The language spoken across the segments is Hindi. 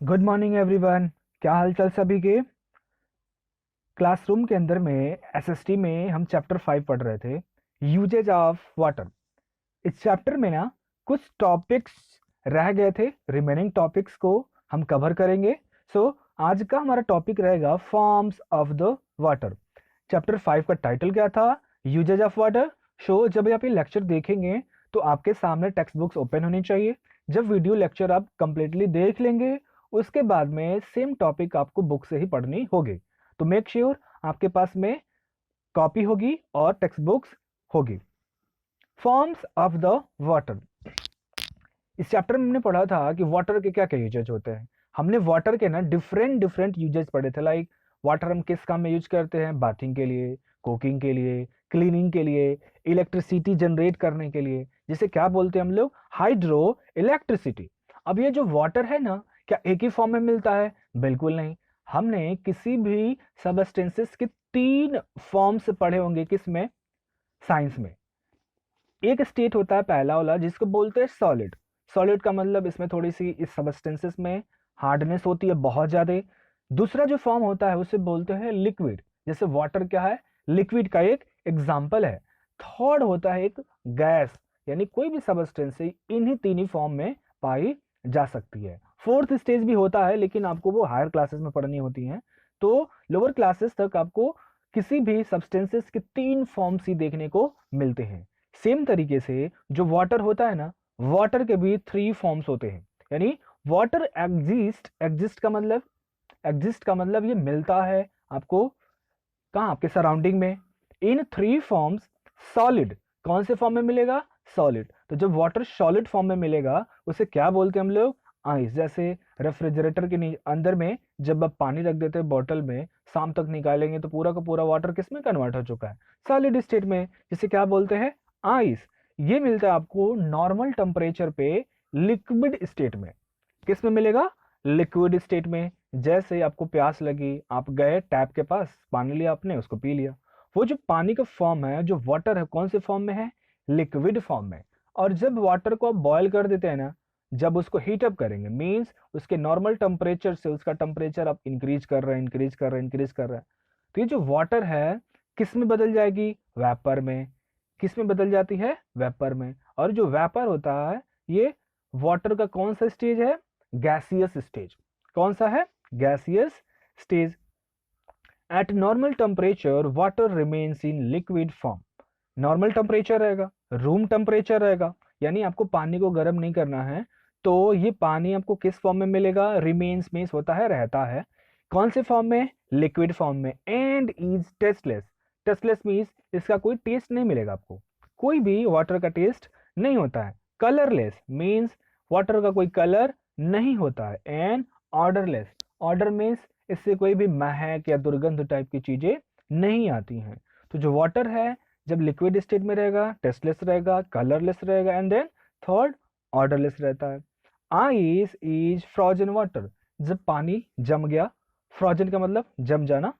Good morning everyone. क्या हालचाल सभी के। क्लासरूम के अंदर में एसएसटी में हम चैप्टर 5 पढ़ रहे थे, यूजेज ऑफ वाटर। इस चैप्टर में ना कुछ टॉपिक्स रह गए थे, रिमेनिंग टॉपिक्स को हम कवर करेंगे। सो आज का हमारा टॉपिक रहेगा forms of the water. Chapter 5 का टाइटल क्या था? Usage of water. सो जब आप ये लेक्चर देखेंगे तो आपके सामने टेक्स्ट बुक्स ओपन होनी चाहिए। जब वीडियो लेक्चर आप कंप्लीटली देख लेंगे उसके बाद में सेम टॉपिक आपको बुक से ही पढ़नी होगी। तो मेक श्योर आपके पास में कॉपी होगी और टेक्स्ट बुक्स होगी। Forms of the water. इस चैप्टर में हमने पढ़ा था कि वाटर के क्या क्या यूजेज होते हैं। हमने वाटर के ना डिफरेंट डिफरेंट यूजेज पढ़े थे। लाइक वाटर हम किस काम में यूज करते हैं? बाथिंग के लिए, कुकिंग के लिए, क्लीनिंग के लिए, इलेक्ट्रिसिटी जनरेट करने के लिए, जिसे क्या बोलते हैं हम लोग? Hydro electricity. अब ये जो वाटर है ना, क्या एक ही फॉर्म में मिलता है? बिल्कुल नहीं। हमने किसी भी सबस्टेंसेस के 3 फॉर्म्स पढ़े होंगे। किसमें? साइंस में। एक स्टेट होता है पहला वाला जिसको बोलते हैं सॉलिड। सॉलिड का मतलब इसमें थोड़ी सी इस सबस्टेंसेस में हार्डनेस होती है बहुत ज्यादा। दूसरा जो फॉर्म होता है उसे बोलते हैं लिक्विड। जैसे वाटर क्या है? लिक्विड का एक एग्जाम्पल है। थर्ड होता है एक गैस, यानी कोई भी सबस्टेंस इन्हीं 3 ही फॉर्म में पाई जा सकती है। फोर्थ स्टेज भी होता है लेकिन आपको वो हायर क्लासेस में पढ़नी होती है। तो लोअर क्लासेस तक आपको किसी भी सब्सटेंसेस के 3 फॉर्म्स ही देखने को मिलते हैं। सेम तरीके से जो वाटर होता है ना, वाटर के भी 3 फॉर्म्स होते हैं। यानी वाटर एग्जिस्ट का मतलब ये मिलता है आपको कहाँ? आपके सराउंडिंग में। इन 3 फॉर्म्स सॉलिड। कौन से फॉर्म में मिलेगा? सॉलिड। तो जब वाटर सॉलिड फॉर्म में मिलेगा उसे क्या बोलते हैं हम लोग? आइस। जैसे रेफ्रिजरेटर के अंदर में जब आप पानी रख देते हैं बॉटल में, शाम तक निकालेंगे तो पूरा का पूरा वाटर किस में कन्वर्ट हो चुका है? सॉलिड स्टेट में, जिसे क्या बोलते हैं? आइस। ये मिलता है आपको नॉर्मल टेम्परेचर पे लिक्विड स्टेट में। किस में मिलेगा? लिक्विड स्टेट में। जैसे आपको प्यास लगी, आप गए टैप के पास, पानी लिया आपने, उसको पी लिया। वो जो पानी का फॉर्म है, जो वाटर है, कौन से फॉर्म में है? लिक्विड फॉर्म में। और जब वाटर को आप बॉयल कर देते हैं ना, जब उसको हीट अप करेंगे, मींस उसके नॉर्मल टेम्परेचर से उसका टेम्परेचर आप इंक्रीज कर रहे हैं, इंक्रीज कर रहे हैं, इंक्रीज कर रहे हैं, तो ये जो वाटर है किस में बदल जाएगी? वेपर में। किस में बदल जाती है? वेपर में। और जो वेपर होता है ये वाटर का कौन सा स्टेज है? Gaseous stage. कौन सा है? Gaseous stage. Eight normal temperature water remains in liquid form. Normal temperature रहेगा, रूम टेम्परेचर रहेगा, यानी आपको पानी को गर्म नहीं करना है। तो ये पानी आपको किस फॉर्म में मिलेगा? रिमेन्स मीन्स होता है, रहता है। कौन से फॉर्म में? लिक्विड फॉर्म में। And is tasteless. Tasteless means इसका कोई टेस्ट नहीं मिलेगा आपको। कोई भी वाटर का टेस्ट नहीं होता है। कलरलेस मीन्स वाटर का कोई कलर नहीं होता है। And odourless. ऑर्डर मीन्स इससे कोई भी महक या दुर्गंध टाइप की चीजें नहीं आती हैं। तो जो वाटर है जब लिक्विड स्टेट में रहेगा, टेस्टलेस रहेगा, कलरलेस रहेगा, एंड देन थर्ड ऑर्डरलेस रहता है। Ice is frozen water. जब पानी जम गया, फ्रोजन का मतलब जम जाना,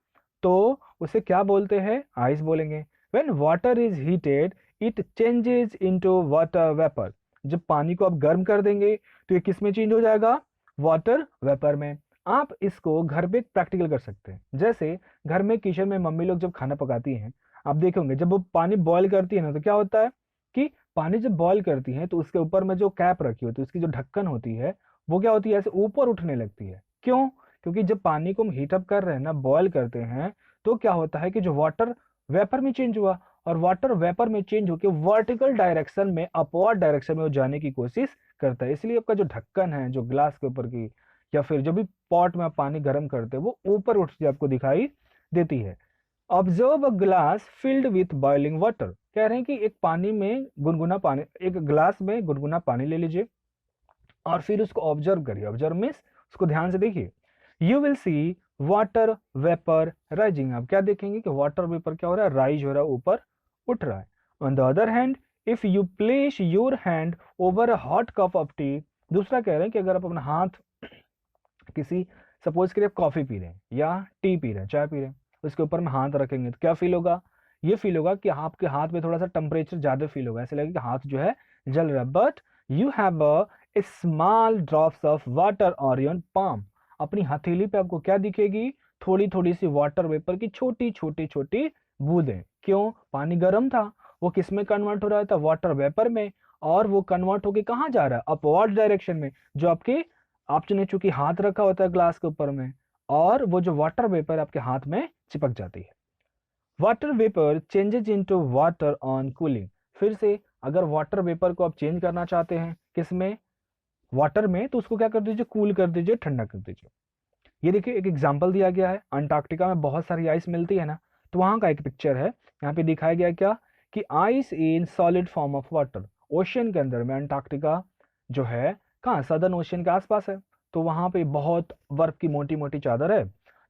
तो उसे क्या बोलते हैं? आइस बोलेंगे। When water is heated it changes into water vapour. जब पानी को आप गर्म कर देंगे तो ये किस में चेंज हो जाएगा? वाटर वेपर में। आप इसको घर पे प्रैक्टिकल कर सकते हैं। जैसे घर में किचन में मम्मी लोग जब खाना पकाती हैं, आप देखेंगे जब वो पानी बॉईल करती है ना, तो क्या होता है कि पानी जब बॉईल करती है तो उसके ऊपर में जो कैप रखी होती है, उसकी जो ढक्कन होती है, वो क्या होती है? ऐसे ऊपर उठने लगती है। क्यों? क्योंकि जब पानी को हम हीटअप कर रहे हैं ना, बॉयल करते हैं, तो क्या होता है कि जो वाटर वेपर में चेंज हुआ, और वाटर वेपर में चेंज होकर वर्टिकल डायरेक्शन में, अपवर्ड डायरेक्शन में वो जाने की कोशिश करता है। इसलिए आपका जो ढक्कन है, जो ग्लास के ऊपर की, या फिर जो भी पॉट में आप पानी गर्म करते हैं, वो ऊपर उठती आपको दिखाई देती है। Observe a glass filled with boiling water. कह रहे हैं कि एक पानी में गुनगुना पानी, एक ग्लास में गुनगुना पानी ले लीजिए और फिर उसको ऑब्जर्व करिए। ऑब्जर्व मीन्स उसको ध्यान से देखिए। You will see water vapour rising. आप क्या देखेंगे कि वाटर वेपर क्या हो रहा है? राइज हो रहा है, ऊपर उठ रहा है। On the other hand if you place your hand over a hot cup of T. दूसरा कह रहे हैं कि अगर आप अपना हाथ किसी, सपोज करिए कॉफी पी रहे हैं या टी पी रहे हैं, चाय पी रहे हैं, उसके ऊपर में हाथ रखेंगे तो क्या फील होगा? ये फील होगा कि आपके हाथ में थोड़ा सा टेम्परेचर ज्यादा फील होगा, ऐसे लगेगा कि हाथ जो है जल रहा है। But you have a small drops of water on your palm. अपनी हथेली पे आपको क्या दिखेगी, थोड़ी थोड़ी सी वाटर वेपर की छोटी छोटी छोटी बूंदें। क्यों? पानी गर्म था, वो किस में कन्वर्ट हो रहा था, वाटर वेपर में, और वो कन्वर्ट होके कहाँ जा रहा है, अपवर्ड डायरेक्शन में, जो आपने चूंकि हाथ रखा होता है ग्लास के ऊपर में, और वो जो वाटर वेपर आपके हाथ में चिपक जाती है। Water vapour changes into water on cooling. फिर से अगर वाटर वेपर को आप चेंज करना चाहते हैं किस में, वाटर में, तो उसको क्या कर दीजिए, कूल कर दीजिए, ठंडा कर दीजिए। ये देखिए एक एग्जांपल दिया गया है, अंटार्कटिका में बहुत सारी आइस मिलती है ना, तो वहां का एक पिक्चर है, यहाँ पे दिखाया गया है क्या, कि ice in solid form of water, ocean के अंदर में, अंटार्कटिका जो है कहाँ, सदर्न ओशियन के आसपास है, तो वहां पे बहुत बर्फ की मोटी मोटी चादर है,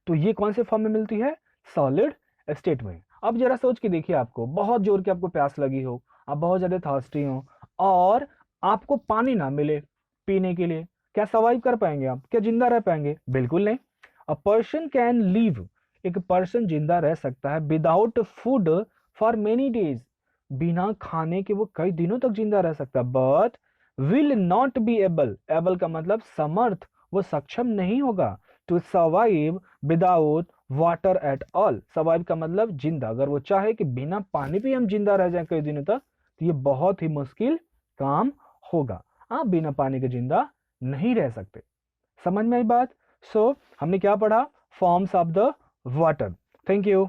तो ये कौन से फॉर्म में मिलती है, सॉलिड स्टेट में। अब जरा सोच के देखिए, आपको बहुत जोर की आपको प्यास लगी हो, आप बहुत ज्यादा थर्स्टी हो, और आपको पानी ना मिले पीने के लिए, क्या सर्वाइव कर पाएंगे आप, क्या जिंदा रह पाएंगे, बिल्कुल नहीं। अ पर्सन कैन लीव, एक पर्सन जिंदा रह सकता है without food for many days, बिना खाने के वो कई दिनों तक जिंदा रह सकता है, but will not be able, able का मतलब समर्थ, वो सक्षम नहीं होगा, to survive without water at all, survive का मतलब जिंदा, अगर वो चाहे कि बिना पानी पे हम जिंदा रह जाए कई दिनों तक, तो ये बहुत ही मुश्किल काम होगा, आप बिना पानी के जिंदा नहीं रह सकते। समझ में आई बात? सो हमने क्या पढ़ा, forms of the water. Thank you.